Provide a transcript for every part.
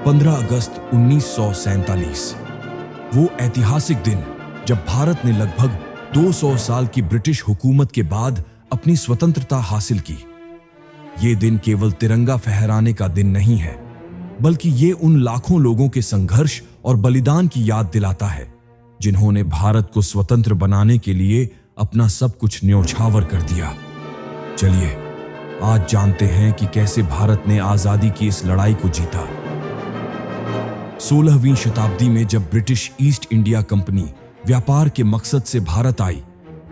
15 अगस्त 1947। वो ऐतिहासिक दिन जब भारत ने लगभग 200 साल की ब्रिटिश हुकूमत के बाद अपनी स्वतंत्रता हासिल की। ये दिन केवल तिरंगा फहराने का दिन नहीं है, बल्कि ये उन लाखों लोगों के संघर्ष और बलिदान की याद दिलाता है जिन्होंने भारत को स्वतंत्र बनाने के लिए अपना सब कुछ न्योछावर कर दिया। चलिए आज जानते हैं कि कैसे भारत ने आजादी की इस लड़ाई को जीता। 16वीं शताब्दी में जब ब्रिटिश ईस्ट इंडिया कंपनी व्यापार के मकसद से भारत आई,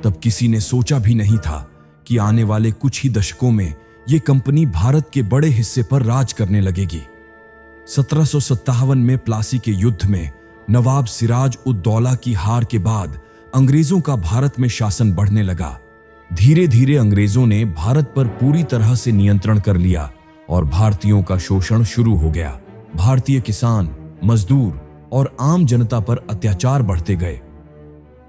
तब किसी ने सोचा भी नहीं था कि आने वाले कुछ ही दशकों में ये कंपनी भारत के बड़े हिस्से पर राज करने लगेगी। 1757 में प्लासी के युद्ध में नवाब सिराज उद दौला की हार के बाद अंग्रेजों का भारत में शासन बढ़ने लगा। धीरे धीरे अंग्रेजों ने भारत पर पूरी तरह से नियंत्रण कर लिया और भारतीयों का शोषण शुरू हो गया। भारतीय किसान, मजदूर और आम जनता पर अत्याचार बढ़ते गए।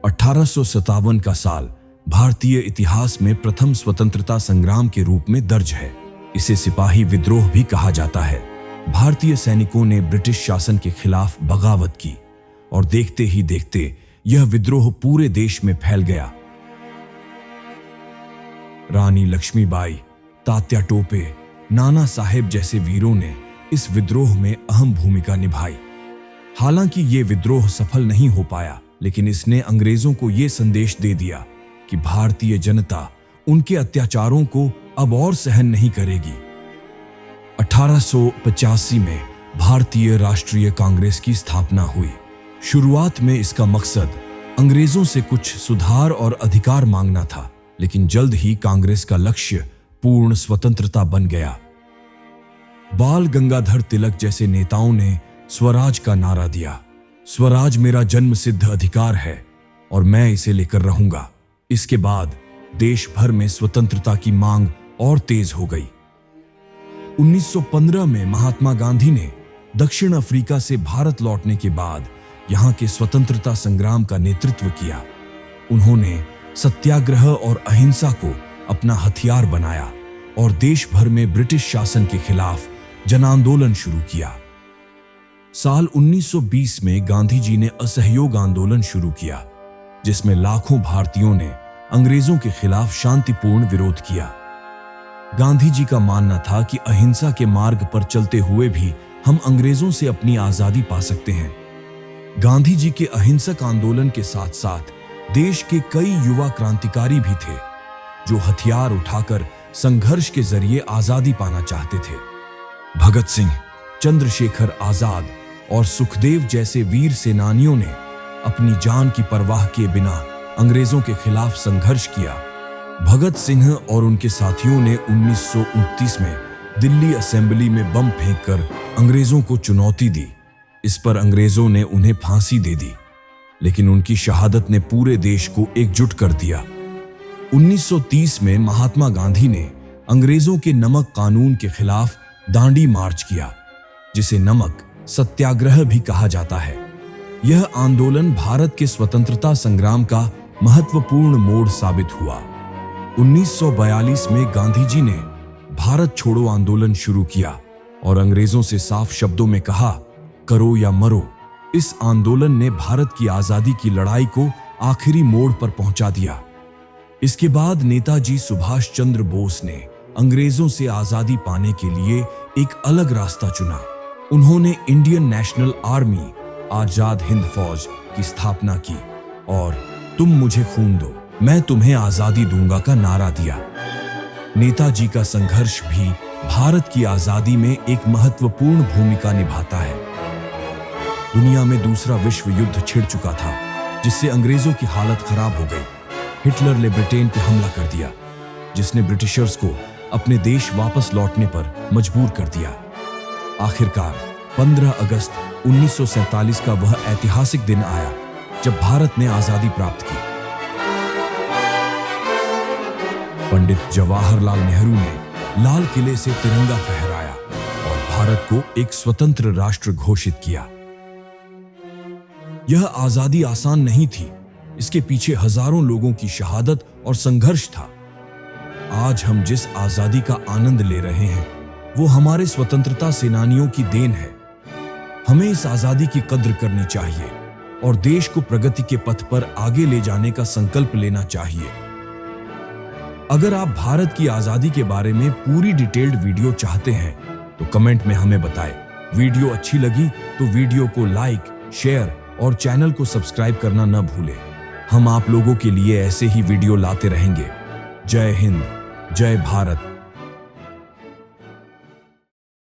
1857 का साल भारतीय इतिहास में प्रथम स्वतंत्रता संग्राम के रूप में दर्ज है। इसे सिपाही विद्रोह भी कहा जाता है। भारतीय सैनिकों ने ब्रिटिश शासन के खिलाफ बगावत की और देखते ही देखते यह विद्रोह पूरे देश में फैल गया। रानी लक्ष्मीबाई, तात्या टोपे, नाना साहेब जैसे वीरों ने इस विद्रोह में अहम भूमिका निभाई। हालांकि ये विद्रोह सफल नहीं हो पाया, लेकिन इसने अंग्रेजों को ये संदेश दे दिया कि भारतीय जनता उनके अत्याचारों को अब और सहन नहीं करेगी। 1885 में भारतीय राष्ट्रीय कांग्रेस की स्थापना हुई। शुरुआत में इसका मकसद अंग्रेजों से कुछ सुधार और अधिकार मांगना था, लेकिन जल्द ही कांग्रेस का लक्ष्य पूर्ण स्वतंत्रता बन गया। बाल गंगाधर तिलक जैसे नेताओं ने स्वराज का नारा दिया। स्वराज मेरा जन्म सिद्ध अधिकार है और मैं इसे लेकर रहूंगा। इसके बाद देश भर में स्वतंत्रता की मांग और तेज हो गई। 1915 में महात्मा गांधी ने दक्षिण अफ्रीका से भारत लौटने के बाद यहां के स्वतंत्रता संग्राम का नेतृत्व किया। उन्होंने सत्याग्रह और अहिंसा को अपना हथियार बनाया और देश भर में ब्रिटिश शासन के खिलाफ जन आंदोलन शुरू किया। साल 1920 में गांधी जी ने असहयोग आंदोलन शुरू किया, जिसमें लाखों भारतीयों ने अंग्रेजों के खिलाफ शांतिपूर्ण विरोध किया। गांधी जी का मानना था कि अहिंसा के मार्ग पर चलते हुए भी हम अंग्रेजों से अपनी आजादी पा सकते हैं। गांधी जी के अहिंसक आंदोलन के साथ साथ देश के कई युवा क्रांतिकारी भी थे जो हथियार उठाकर संघर्ष के जरिए आजादी पाना चाहते थे। भगत सिंह, चंद्रशेखर आजाद और सुखदेव जैसे वीर सेनानियों ने अपनी जान की परवाह किए बिना अंग्रेजों के खिलाफ संघर्ष किया। भगत सिंह और उनके साथियों ने 1929 में दिल्ली असेंबली में बम फेंककर अंग्रेजों को चुनौती दी। इस पर अंग्रेजों ने उन्हें फांसी दे दी, लेकिन उनकी शहादत ने पूरे देश को एकजुट कर दिया। 1930 में महात्मा गांधी ने अंग्रेजों के नमक कानून के खिलाफ दांडी मार्च किया, जिसे नमक सत्याग्रह भी कहा जाता है। यह आंदोलन भारत के स्वतंत्रता संग्राम का महत्वपूर्ण मोड़ साबित हुआ। 1942 में गांधी जी ने भारत छोड़ो आंदोलन शुरू किया और अंग्रेजों से साफ शब्दों में कहा, करो या मरो। इस आंदोलन ने भारत की आजादी की लड़ाई को आखिरी मोड़ पर पहुंचा दिया। इसके बाद नेताजी सुभाष चंद्र बोस ने अंग्रेजों से आजादी पाने के लिए एक अलग रास्ता चुना। उन्होंने Indian national army, Azad Hind फौज की स्थापना की और तुम मुझे खून दो, मैं तुम्हें आजादी दूंगा का नारा दिया। नेताजी का संघर्ष भी भारत की आजादी में एक महत्वपूर्ण भूमिका निभाता है। दुनिया में दूसरा विश्व युद्ध छिड़ चुका था, जिससे अंग्रेजों की हालत खराब हो गई। हिटलर ने ब्रिटेन पर हमला कर दिया, जिसने ब्रिटिशर्स को अपने देश वापस लौटने पर मजबूर कर दिया। आखिरकार 15 अगस्त 1947 का वह ऐतिहासिक दिन आया जब भारत ने आजादी प्राप्त की। पंडित जवाहरलाल नेहरू ने लाल किले से तिरंगा फहराया और भारत को एक स्वतंत्र राष्ट्र घोषित किया। यह आजादी आसान नहीं थी, इसके पीछे हजारों लोगों की शहादत और संघर्ष था। आज हम जिस आजादी का आनंद ले रहे हैं, वो हमारे स्वतंत्रता सेनानियों की देन है। हमें इस आजादी की कद्र करनी चाहिए और देश को प्रगति के पथ पर आगे ले जाने का संकल्प लेना चाहिए। अगर आप भारत की आजादी के बारे में पूरी डिटेल्ड वीडियो चाहते हैं तो कमेंट में हमें बताएं। वीडियो अच्छी लगी तो वीडियो को लाइक, शेयर और चैनल को सब्सक्राइब करना न भूलें। हम आप लोगों के लिए ऐसे ही वीडियो लाते रहेंगे। जय हिंद, जय भारत।